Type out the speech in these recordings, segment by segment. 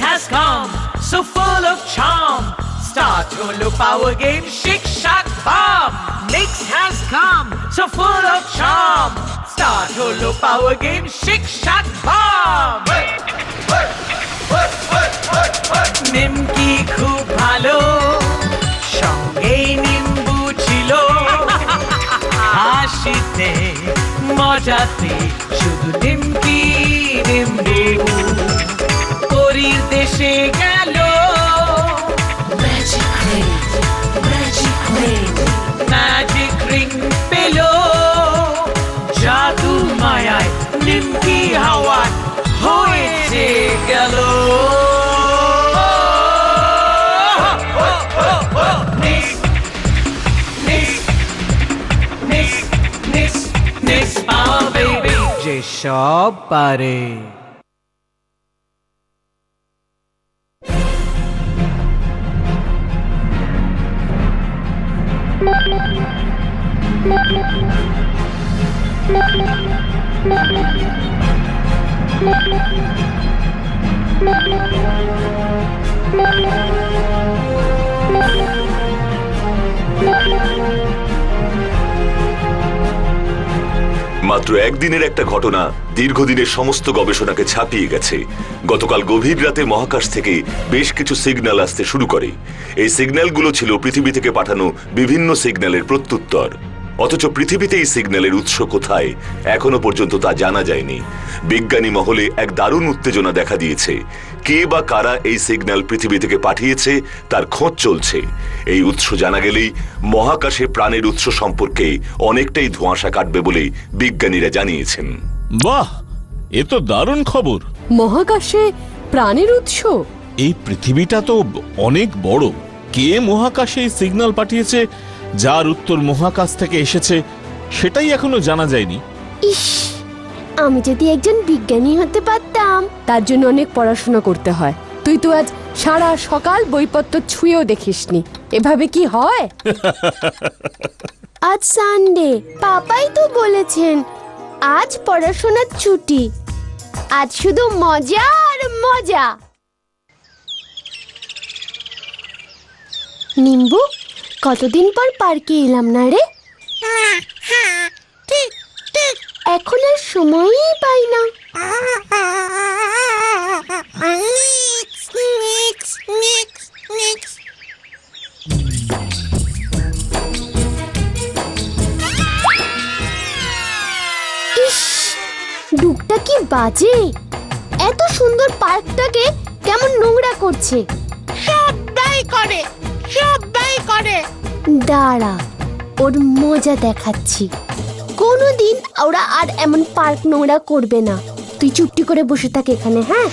has come, so full of charm. Start holo power game, Shake Shack Bomb. Mix has come, so full of charm. Start holo power game, Shake Shack Bomb. নিমকি খুব ভালো, সঙ্গে নিম্বু ছিল। হাসিতে মজাতে শুধু নিমকি নিম্বু। পরীর দেশে গেল ম্যাজিক রিং পেল। জাদু মায়ায় নিমকি হাওয়া হয়েছে গেল। যে সব পারে। মাত্র একদিনের একটা ঘটনা দীর্ঘদিনের সমস্ত গবেষণাকে ছাপিয়ে গেছে। গতকাল গভীর রাতে মহাকাশ থেকে বেশ কিছু সিগন্যাল আসতে শুরু করে। এই সিগন্যালগুলো ছিল পৃথিবী থেকে পাঠানো বিভিন্ন সিগন্যালের প্রত্যুত্তর। অথচ পৃথিবীতে এই সিগন্যালের উৎস কোথায় এখনো পর্যন্ত তা জানা যায়নি। বিজ্ঞানী মহলে এক দারুণ উত্তেজনা দেখা দিয়েছে। কে বা কারা এই সিগন্যাল পৃথিবী থেকে পাঠিয়েছে তার খোঁজ চলছে। এই উৎস জানা গেলেই মহাকাশে প্রাণের উৎস সম্পর্কে অনেকটাই ধোঁয়াশা কাটবে বলে বিজ্ঞানীরা জানিয়েছেন। বাহ, এ তো দারুণ খবর। মহাকাশে প্রাণের উৎস? এই পৃথিবীটা তো অনেক বড়। কে মহাকাশে এই সিগন্যাল পাঠিয়েছে, যার উত্তর মহাকাশ থেকে এসেছে, সেটাই এখনো জানা যায়নি। ইস, আমি যদি একজন বিজ্ঞানী হতে পারতাম। তার জন্য অনেক পড়াশোনা করতে হয়। তুই তো আজ সারা সকাল বইপত্র ছুঁয়েও দেখিসনি। এভাবে কি হয়? আজ সানডে, পাপাই তো বলেছেন আজ পড়াশোনার ছুটি। আজ শুধু মজা আর মজা। নিম্বু, কতদিন পর পার্কে এলাম না রে। এখন আর সময়ই পাই না। ইস, ডুকটা কি বাজে! এত সুন্দর পার্কটাকে কেমন নোংরা করছে। সবাই করে। দাঁড়া, ওর মজা দেখাচ্ছি। কোনোদিন ওরা আর এমন পার্ক নোংরা করবে না। তুই চুপটি করে বসে থাক এখানে, হ্যাঁ?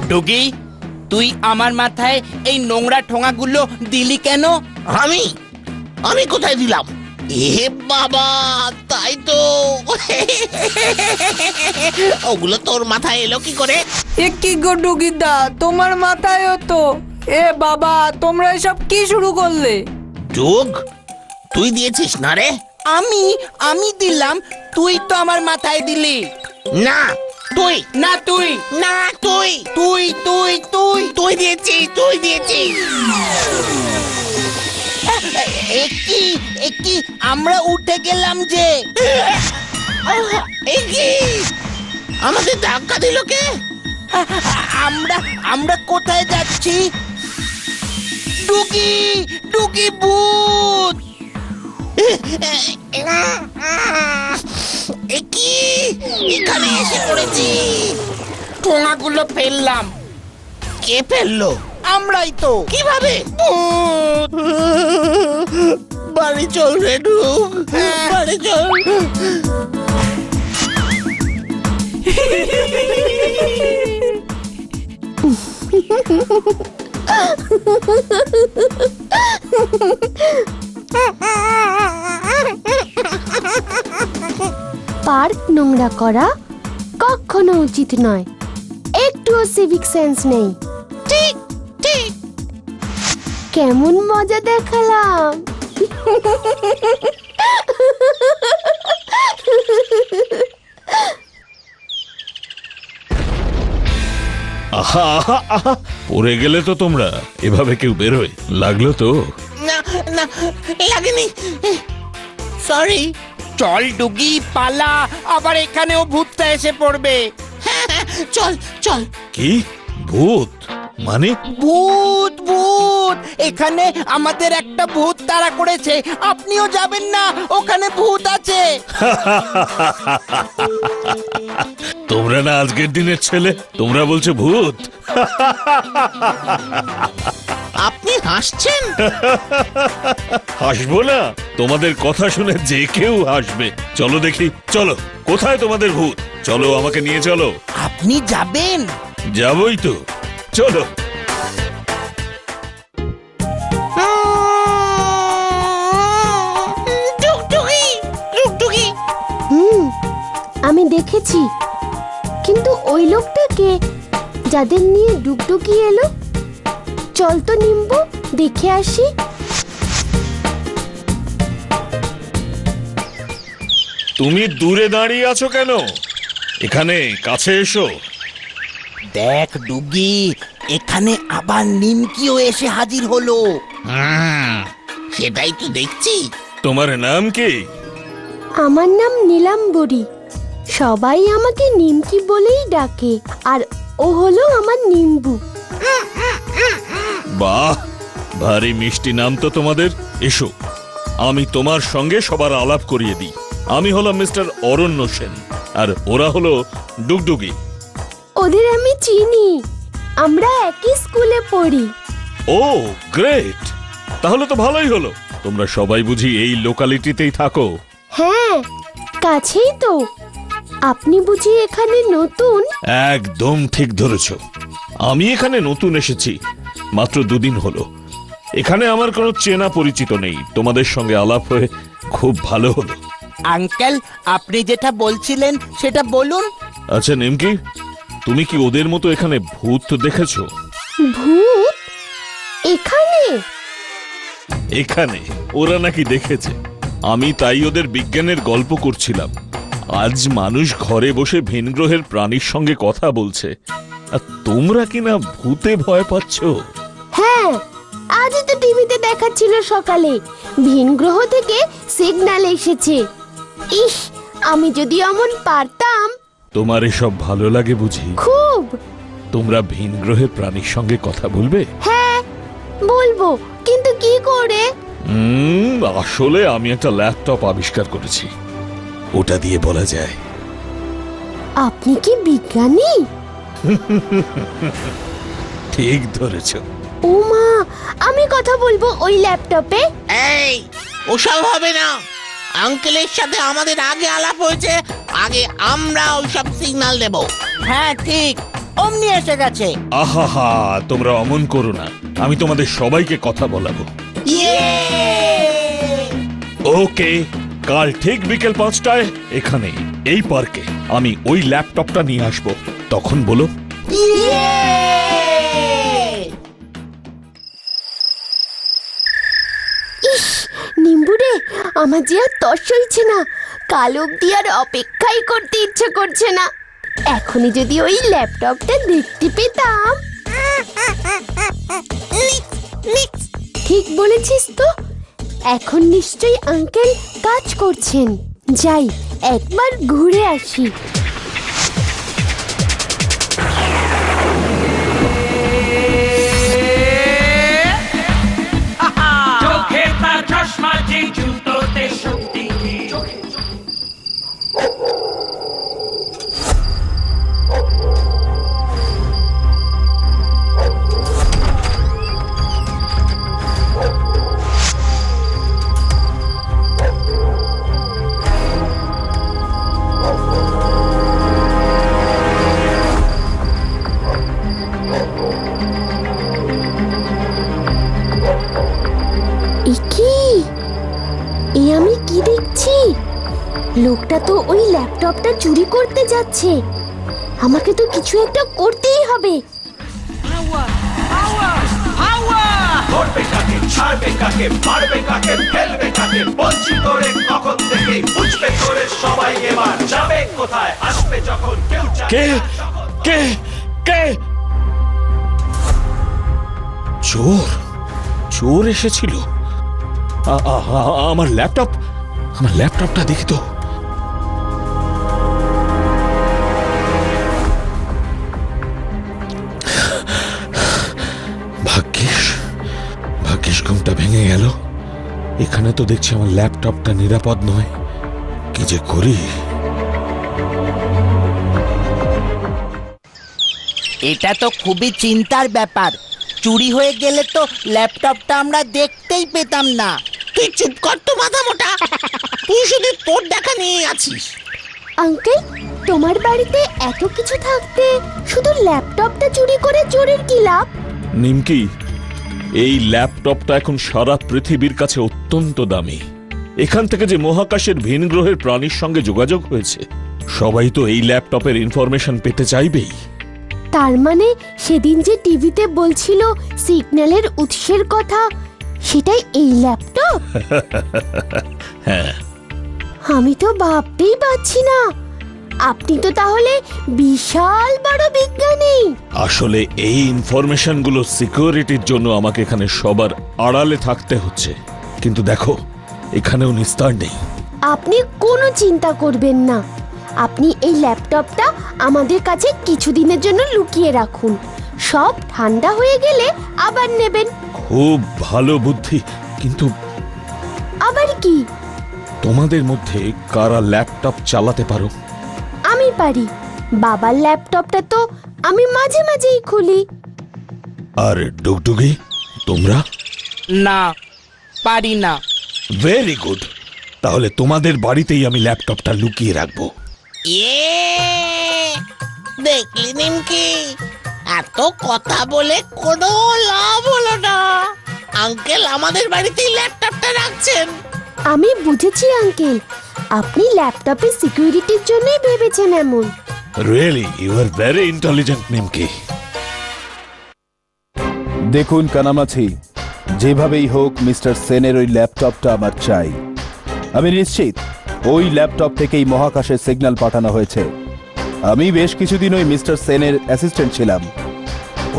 ডুগি, তুই আমার মাথায় এই নোংরা ঠোঙাগুলো দিলি কেন? আমি কোথায় দিলাম? এ বাবা, তাই তো। ওগুলো তোর মাথায় এলো কি করে? এ কি গো ডুগিদা, তোমার মাথায়ও তো। এ বাবা, তোমরা এসব কি শুরু করলে? যোগ, তুই দিয়েছিস না রে? আমি দিলাম, তুই তো আমার মাথায় দিলি। না তুই, না তুই, না তুই, তুই তুই তুই তুই দিয়েছিস। কি আমরা উঠে গেলাম যে। আমাদের ধাক্কা দিল কে? আমরা কোথায় যাচ্ছি? ডুগি ভূত! কি এখানে এসে পড়েছি? ঠোঙাগুলো ফেললাম। কে ফেললো? আমরাই তো। কিভাবে? বাড়ি চল রে ডুগ, বাড়ি চল। পার্ক নোংরা করা কখনো উচিত নয়। একটুও সিভিক সেন্স নেই। ঠিক ঠিক। কেমন মজা দেখালাম। আহা আহা আহা, পড়ে গেলে তো তোমরা। এভাবে কেউ বেরোয়? লাগলো তো? না না, লাগেনি। সরি। চল ডুগি পালা, আবার এখানেও ভূতটা এসে পড়বে। হ্যাঁ হ্যাঁ, চল চল। কি ভূত? মানে ভূত ভূত, এখানে আমাদের একটা ভূত তাড়া করেছে। আপনিও যাবেন না, ওখানে ভূত আছে। তোমরা না আজকের দিনের ছেলে? তোমরা বলছো ভূত? আপনি হাসছেন? হাসবো না? তোমাদের কথা শুনে যে কেউ হাসবে। চলো দেখি, চলো। কোথায় তোমাদের ভূত? চলো, আমাকে নিয়ে চলো। আপনি যাবেন? যাবই তো, চলো। টুকটুকি টুকটুকি। আমি দেখেছি, কিন্তু ওই লোকটাকে যাদের নিয়ে ডুগডুগি এলো। চল তো নিম্বু, দেখে আসি। তুমি দূরে দাঁড়িয়ে আছো কেন? এখানে কাছে এসো। দেখ ডুগি, এখানে আবার নিমকিও এসে হাজির হলো। সেটাই তো দেখছি। তোমার নাম কি? আমার নাম নীলাম্বরী। সবাই আমাকে নিমকি বলেই ডাকে, আর ও হলো আমার নিম্বু। বাহ, ভারী মিষ্টি নাম তো তোমাদের। এসো, আমি তোমার সঙ্গে সবার আলাপ করিয়ে দিই। আমি হলাম মিস্টার অরণ্য সেন, আর ওরা হলো ডুগডুগি। ওদের আমি চিনি, আমরা একই স্কুলে পড়ি। ও গ্রেট, তাহলে তো ভালোই হলো। তোমরা সবাই বুঝি এই লোকালিটিতেই থাকো? হ্যাঁ, কাছেই তো। আপনি বুঝি এখানে নতুন? একদম ঠিক ধরেছ। আমি এখানে নতুন এসেছি, মাত্র 2 দিন হলো। এখানে আমার কোনো চেনা পরিচিত নেই। তোমাদের সঙ্গে আলাপ হয়ে খুব ভালো হলো। আঙ্কেল, আপনি যেটা বলছিলেন সেটা বলুন। আচ্ছা নিমকি, তুমি কি ওদের মতো এখানে ভূত দেখেছো? ভূত? এখানে? এখানে ওরা নাকি দেখেছে। আমি তাই ওদের বিজ্ঞানের গল্প করছিলাম। আজ মানুষ ঘরে বসে ভিন গ্রহের প্রাণীর সঙ্গে কথা বলছে, আর তোমরা কিনা ভূতে ভয় পাচ্ছ? হ্যাঁ, আজ তো টিভিতে দেখাচ্ছিল সকালে, ভিন গ্রহ থেকে সিগন্যাল এসেছে। ইস, আমি যদি এমন পারতাম। তোমার এসব ভালো লাগে বুঝি? খুব। তোমরা ভিন গ্রহের প্রাণীর সঙ্গে কথা বলবে? হ্যাঁ, বলবো, কিন্তু কি করে? আসলে আমি একটা ল্যাপটপ আবিষ্কার করেছি, ওটা দিয়ে বলা যায়। আপনি কি বিজ্ঞানী? ঠিক ধরেছ। ও মা, আমি কথা বলবো ওই ল্যাপটপে? এই, ওসব হবে না। আঙ্কেলের সাথে আমাদের আগে আলাপ হয়েছে, আগে আমরা ওইসব সিগন্যাল দেব। হ্যাঁ ঠিক, অমনি এসে গেছে। আহা, তোমরা অমন করো না। আমি তোমাদের সবাইকে কথা বলাবো। ওকে, কাল ঠিক বিকেল 5টায় এখানে এই পার্কে আমি ওই ল্যাপটপটা নিয়ে আসবো। তখন বলো। ইস, নিম্বুরে, আমার যে আর তর সইছে না। কাল অব্দি আর অপেক্ষাই করতে ইচ্ছে করছে না। এখনই যদি ওই ল্যাপটপটা দেখতে পেতাম। ঠিক বলেছিস তো, এখন নিশ্চয়ই আঙ্কেল কাজ করছেন। যাই, একবার ঘুরে আসি। চোখে তার চশমা, যে জুতোতে শক্তি। আমি কি দেখছি? লোকটা তো ওই ল্যাপটপটা চুরি করতে যাচ্ছে। আমাকে তো কিছু একটা করতেই হবে। ধরবে কাকে, ছাড়বে কাকে, মারবে কাকে, ফেলবে কাকে, বলছি তোরে কখন থেকে, বুঝবে তোরে সবাই এবার, যাবে কোথায়, আসবে যখন কেউ কে কে কে চোর চোর এসেছিল। আমার ল্যাপটপটা দেখি তো। ভাগ্যিস ঘুমটা ভেঙে গেল। এখানে তো দেখছি আমার ল্যাপটপটা নিরাপদ নয়। কি যে করি। এটা তো খুবই চিন্তার ব্যাপার। চুরি হয়ে গেলে তো ল্যাপটপটা আমরা দেখতেই পেতাম না। তুই চুপ কর তো মাথা মোটা, তুই শুধু তোর দেখা নিয়ে আছিস। আঙ্কেল, তোমার বাড়িতে এত কিছু থাকতে শুধু ল্যাপটপটা চুরি করে চোরের কি লাভ? নিমকি, এই ল্যাপটপটা এখন সারা পৃথিবীর কাছে অত্যন্ত দামি। এখান থেকে যে মহাকাশের ভিন গ্রহের প্রাণীর সঙ্গে যোগাযোগ হয়েছে, সবাই তো এই ল্যাপটপের ইনফরমেশন পেতে চাইবেই। তার মানে সেদিন যে টিভিতে বলছিল সিগন্যালের উৎসের কথা, সেটাই এই ল্যাপটপ? হ্যাঁ। আমি তো ভাবতেই পারছি না। আপনি তো তাহলে বিশাল বড় বিজ্ঞানী। আসলে এই ইনফরমেশনগুলো সিকিউরিটির জন্য আমাকে এখানে সবার আড়ালে থাকতে হচ্ছে। কিন্তু দেখো, এখানেও নিস্তার নেই। আপনি কোনো চিন্তা করবেন না। আপনি এই ল্যাপটপটা আমাদের কাছে কিছুদিনের জন্য লুকিয়ে রাখুন। সব ঠান্ডা হয়ে গেলে আবার নেবেন। খুব ভালো বুদ্ধি। কিন্তু আবার কি? তোমাদের মধ্যে কারা ল্যাপটপ চালাতে পারো? আমি পারি। বাবার ল্যাপটপটা তো আমি মাঝে মাঝেই খুলি। আর ডুগডুগি, তোমরা? না, পারি না। Very good. তাহলে তোমাদের বাড়িতেই আমি ল্যাপটপটা লুকিয়ে রাখবো। দেখলি নিমকি, এত কথা বলে কোনো লাভ হলো না। আঙ্কেল আমাদের বাড়িতেই ল্যাপটপটা রাখছেন। আমি বুঝেছি আঙ্কেল, আপনি ল্যাপটপের সিকিউরিটির জন্যই ভেবেছেন এমন। Really you are very intelligent নিমকি। দেখুন কানামাছি, যেভাবেই হোক মিস্টার সেনের ওই ল্যাপটপটা আমার চাই। আমি নিশ্চিত ওই ল্যাপটপ থেকেই মহাকাশের সিগন্যাল পাঠানো হয়েছে। আমি বেশ কিছুদিন ওই মিস্টার সেনের অ্যাসিস্ট্যান্ট ছিলাম।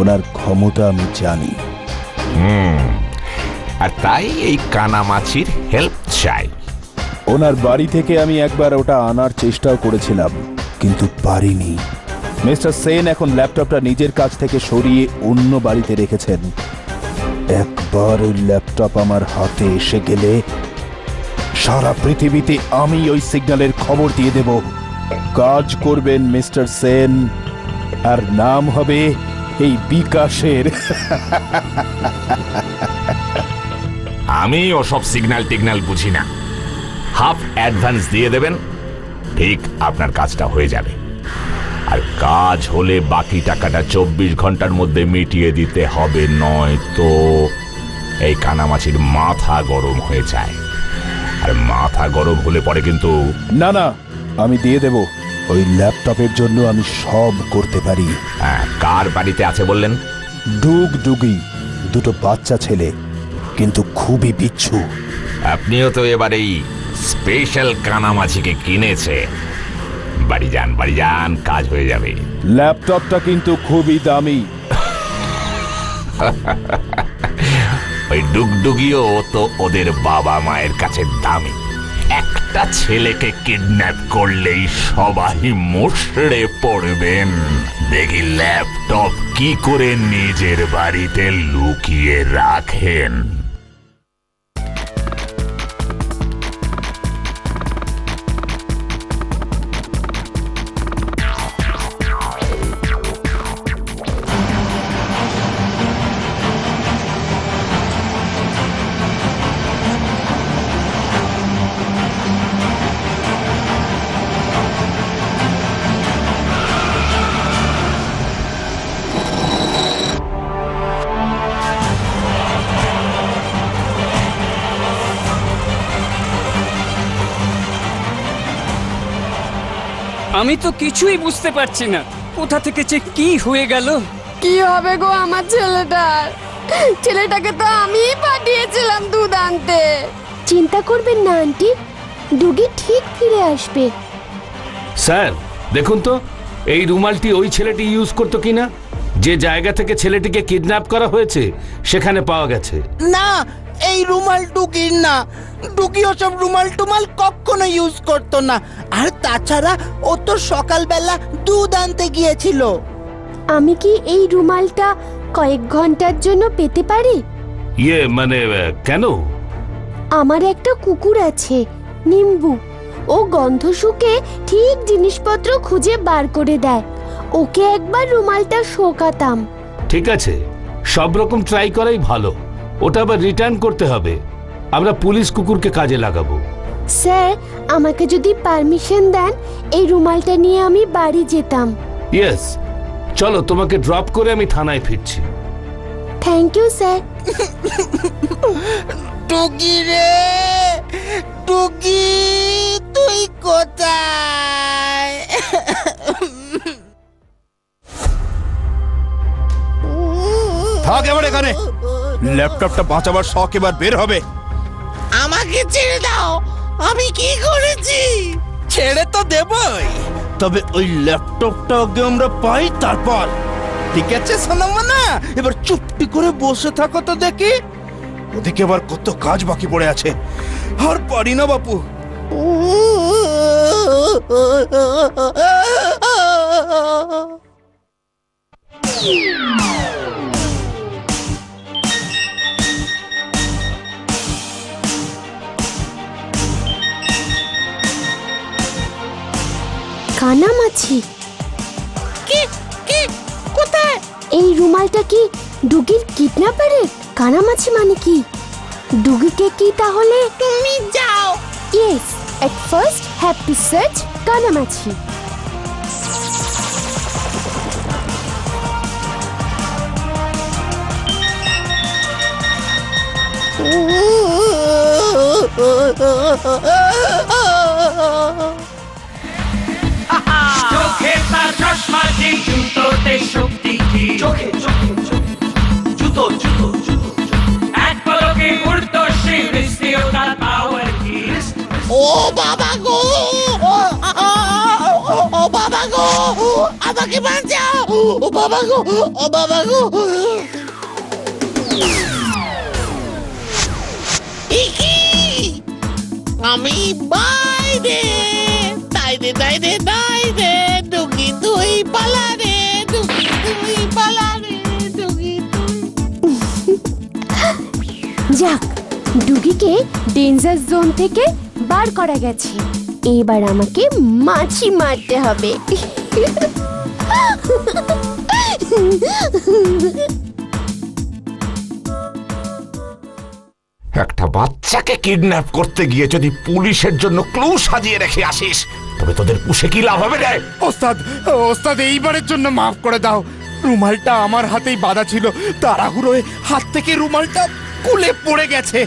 ওনার ক্ষমতা আমি জানি। আর তাই এই কানামাছির হেল্প চাই। ওনার বাড়ি থেকে আমি একবার ওটা আনার চেষ্টাও করেছিলাম, কিন্তু পারিনি। মিস্টার সেন এখন ল্যাপটপটা নিজের কাছ থেকে সরিয়ে অন্য বাড়িতে রেখেছেন। একবার ওই ল্যাপটপ আমার হাতে এসে গেলে সারা পৃথিবীতে আমি ওই সিগন্যালের খবর দিয়ে দেব। কাজ করবেন মিস্টার সেন, আর নাম হবে এই বিকাশের। আমি ওসব সিগন্যাল টিগন্যাল বুঝি না। হাফ অ্যাডভান্স দিয়ে দেবেন, ঠিক আপনার কাজটা হয়ে যাবে। আর কাজ হলে বাকি টাকাটা 24 ঘন্টার মধ্যে মিটিয়ে দিতে হবে, নয় তো এই কানামাছির মাথা গরম হয়ে যায়। আর মাথা গরম হলে পরে কিন্তু না না, আমি দিয়ে দেব। ওই ল্যাপটপের জন্য আমি সব করতে পারি। কার বাড়িতে আছে বললেন? ডুগডুগি, দুটো বাচ্চা ছেলে, কিন্তু খুবই বিচ্ছু। আপনিও তো এবার এই স্পেশাল কানামাছিকে কিনেছে। বাড়ি যান, কাজ হয়ে যাবে। ল্যাপটপটা কিন্তু খুবই দামি। ওই ডুগডুগিও তো ওদের বাবা মায়ের কাছে দামি। একটা ছেলেকে কিডন্যাপ করলেই সবাই মুষড়ে পড়বেন। দেখি ল্যাপটপ কি করে নিজের বাড়িতে লুকিয়ে রাখেন। আমি তো কিছুই বুঝতে পারছি না। কোথা থেকে যে কি হয়ে গেল। কি হবে গো আমার ছেলেটার? ছেলেটাকে তো আমিই পাঠিয়েছিলাম দুধ আনতে। চিন্তা করবেন না আন্টি, ডুগি ঠিক ফিরে আসবে। স্যার দেখুন তো এই রুমালটি ওই ছেলেটি ইউজ করতো কিনা। যে জায়গা থেকে ছেলেটিকে কিডন্যাপ করা হয়েছে সেখানে পাওয়া গেছে। না, এই রুমাল ডুগির না। ডুগি ওসব রুমাল টুমাল কখনো ইউজ করতো না। আর তাছাড়া ও তো সকালবেলা দুধ আনতে গিয়েছিল। আমি কি এই রুমালটা কয়েক ঘন্টার জন্য পেতে পারি? মানে কেন? আমার একটা কুকুর আছে, নিম্বু। ও গন্ধ শুকে ঠিক জিনিসপত্র খুঁজে বার করে দেয়। ওকে একবার রুমালটা শোকাতাম। ঠিক আছে, সব রকম ট্রাই করাই ভালো। ওটা আবার রিটার্ন করতে হবে। আমরা পুলিশ কুকুরকে কাজে লাগাবো। স্যার, আমাকে যদি পারমিশন দেন এই রুমালটা নিয়ে আমি বাড়ি যেতাম। ইয়েস, চলো তোমাকে ড্রপ করে আমি থানায় ফিরছি। Thank you sir. ডুগি রে, ডুগি তুই কোথায়? থাক এবার এখানে। ল্যাপটপটা বাঁচাবার শখ এবার বের হবে। আমাকে ছেড়ে দাও, আমি কি করেছি? ছেড়ে তো দেবই, তবে ওই ল্যাপটপটা আগে আমরা পাই তারপর। ঠিক আছে সোনামনা, এবার চুপটি করে বসে থাকো তো দেখি। ওদিকে আবার কত কাজ বাকি পড়ে আছে। আর পারি না বাপু। কানামাছি? কি কি কোথায়? এই রুমালটা কি ডুগির কিডন্যাপারের? কানামাছি মানে কি? ডুগিকে কি তাহলে? তুমি যাও। Yes, at first have to search কানামাছি। চোখে তার চশমা কি, জুতোতে শক্তি কি? চোখে চোখে চোখে জুতো জুতো জুতো এক পলকে উড়তো সে বৃষ্টিও তার পাওয়ার কি? ও বাবা গো, ও বাবা গো, আমাকে বাঁচাও। ও বাবা গো, ও বাবা গো। ইকি, আমি বাইরে, তাইরে তাইরে তাইরে। ডুগি তুই পালা রে, ডুগি তুই পালা রে, ডুগি তুই। যাক, ডুগিকে ডেঞ্জার জোন থেকে বার করা গেছে। এবার আমাকে মাছি মারতে হবে। একটা বাচ্চাকে কিডন্যাপ করতে গিয়ে যদি পুলিশের জন্য ক্লু সাজিয়ে রেখে আসিস, তবে তোদের পুষে কি লাভ হবে রে? ওস্তাদ, ওস্তাদ এইবারের জন্য মাফ করে দাও। রুমালটা আমার হাতেই বাঁধা ছিল, তাড়াহুড়োয় হাত থেকে রুমালটা খুলে পড়ে গেছে।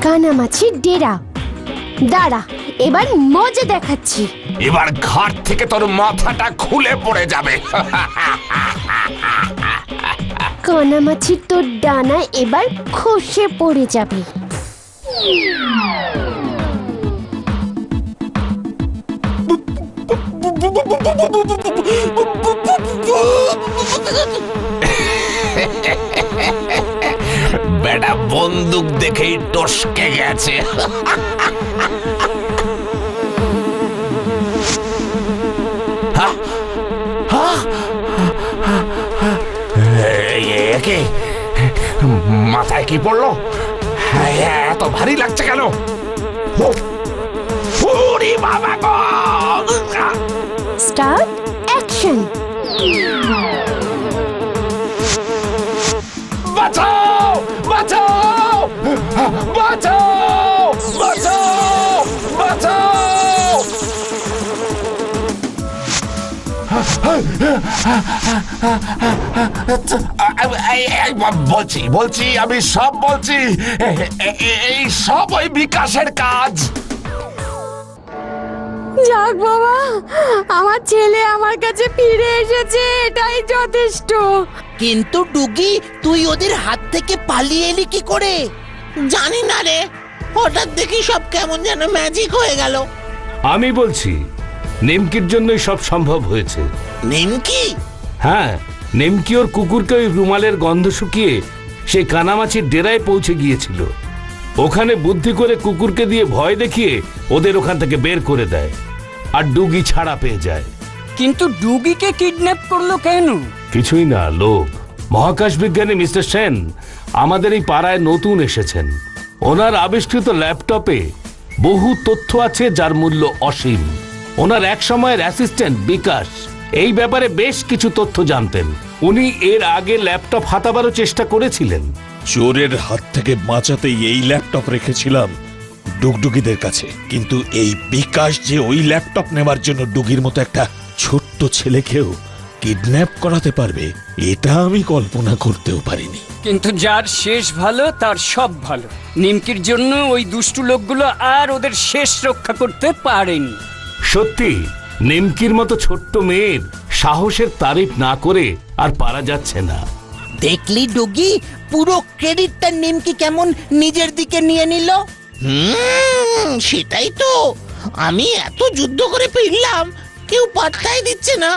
কানামাছির ডেরা। দাঁড়া, এবার মজা দেখাচ্ছি। এবার ঘাট থেকে তোর মাথাটা খুলে পড়ে যাবে। কানামাছির তোর ডানা এবার খসে পড়ে যাবে। বেটা বন্দুক দেখেই টসকে গেছে। কি মাথায় কি পড়লো? এত ভারী লাগছে কেন? ওরে বাবা গো! Start action. বাঁচাও! বাঁচাও! বাঁচাও! বাঁচাও! বাঁচাও! বলছি আমি সব বলছি এই সব ওই বিকাশের কাজ। যাক বাবা, আমার ছেলে আমার কাছে ফিরে এসেছে, এটাই যথেষ্ট। কিন্তু ডুগি, তুই ওদের হাত থেকে পালিয়ে এলি কি করে? জানি না রে, হঠাৎ দেখি সব কেমন যেন ম্যাজিক হয়ে গেল। আমি বলছি নিমকির জন্যই সব সম্ভব হয়েছে। নিমকি? হ্যাঁ, নিমকি ওর কুকুরকে ওই রুমালের গন্ধ শুকিয়ে সেই কানামাছির ডেরায় পৌঁছে গিয়েছিল। ওখানে বুদ্ধি করে কুকুরকে দিয়ে ভয় দেখিয়ে ওদের ওখান থেকে বের করে দেয়, আর ডুগি ছাড়া পেয়ে যায়। কিন্তু ডুগিকে কিডন্যাপ করলো কেন? কিছুই না, লোভ। মহাকাশ বিজ্ঞানী মিস্টার সেন আমাদের এই পাড়ায় নতুন এসেছেন। ওনার আবিষ্কৃত ল্যাপটপে বহু তথ্য আছে যার মূল্য অসীম। ওনার এক সময়ের অ্যাসিস্ট্যান্ট বিকাশ এই ব্যাপারে বেশ কিছু তথ্য জানতেন। উনি এর আগে ল্যাপটপ হাতাবারও চেষ্টা করেছিলেন। চোরের হাত থেকে বাঁচাতে এই ল্যাপটপ রেখেছিলাম ডুগডুগিদের কাছে, কিন্তু এই বিকাশ যে ওই ল্যাপটপ নেবার জন্য ডুগির মতো একটা ছোট্ট ছেলেকেও কিডন্যাপ করাতে পারবে, এটা আমি কল্পনা করতেও পারিনি। কিন্তু যার শেষ ভালো তার সব ভালো। নিমকির জন্য ওই দুষ্টু লোকগুলো আর ওদের শেষ রক্ষা করতে পারেনি। সত্যি নিমকির মতো ছোট্ট মেয়ের সাহসের তারিফ না করে আর পারা যাচ্ছে না। দেখলি ডুগি, পুরো ক্রেডিটটা নিমকি কেমন নিজের দিকে নিয়ে নিল। সেটাই তো, আমি এত যুদ্ধ করে ফিরলাম, কেউ পাত্তাই দিচ্ছে না।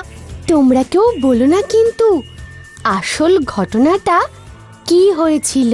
তোমরা কেউ বলো না কিন্তু আসল ঘটনাটা কি হয়েছিল।